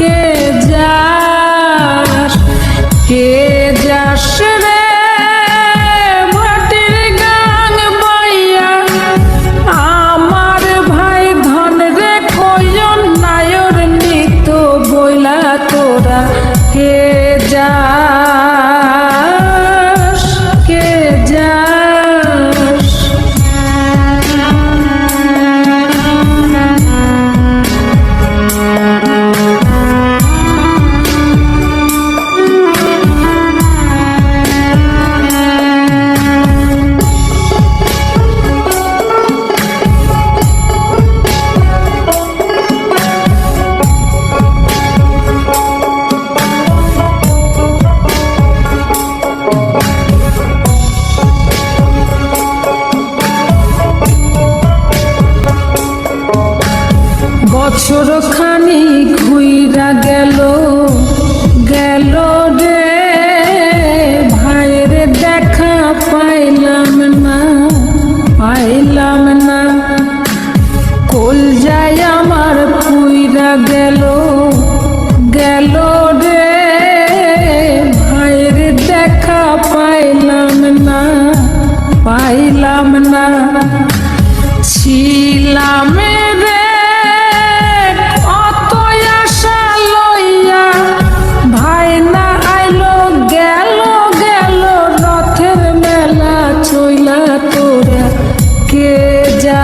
কে যাস কে যাস রে মাটির গান বাইয়া আমার ভাই ধন রে কয়ন নায়র নিত বইলা তোরা কে যাস কে যাস। বছর খানি ঘুইরা গেল গেল রে ভাইয়ের দেখা পাইলাম না কল যায় আমার পুইরা গেল গেল রে ভাইয়ের দেখা পাইলাম না ছিলাম রে কত আশা লইয়া ভাই না আইলো গেল রথের মেলা চইলা তোরা কে যাস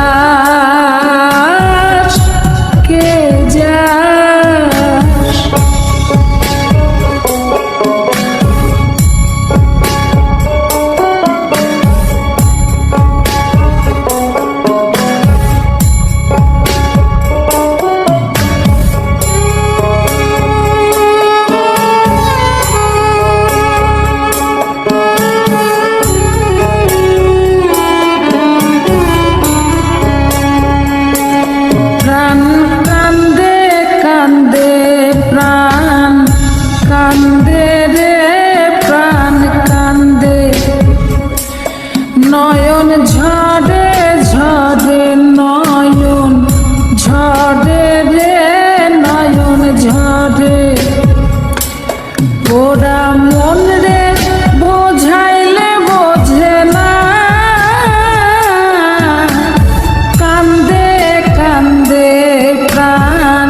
কে যাস। প্রাণ কান্দে কান্দে প্রাণ কান্দে রে প্রাণ কান্দে নয়ন ঝরে ঝরে নয়ন ঝরে রে নয়ন ঝরে ওরা মন রে বোঝাইলে বোঝে না কান্দে কান্দে প্রাণ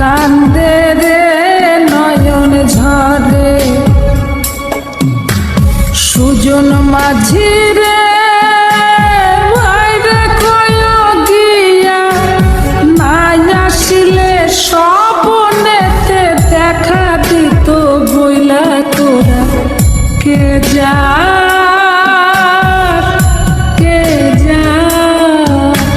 কান্দে রে নয়ন ঝরে সুজন মাঝি রে ভাইরে কয় গিয়া নাই আসিলে স্বপ্নেতে দেখা দিত বইলা তোরা কে যাস কে যাস।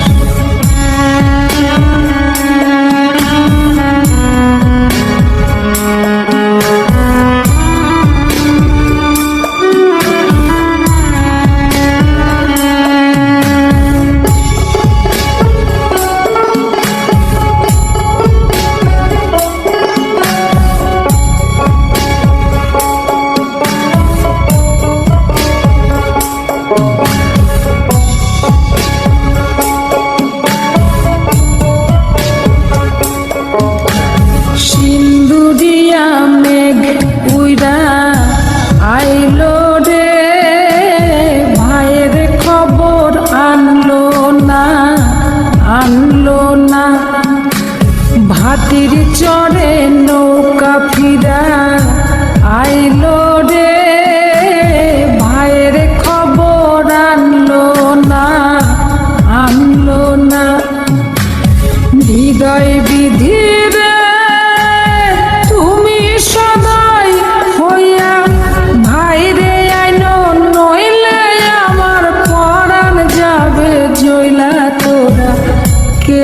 সিন্দুরিয়া মেঘ উইরা আইলো রে ভাইয়ের খবর আনলো না ভাতির চড়ে নৌকা ফিরা আইলো রে ভাইয়ের খবর আনলো না হৃদয় বিধির তুমি সদাই হইয়া ভাইরে আইনো নইলে আমার পরাণ যাবে জইলা তোরা কে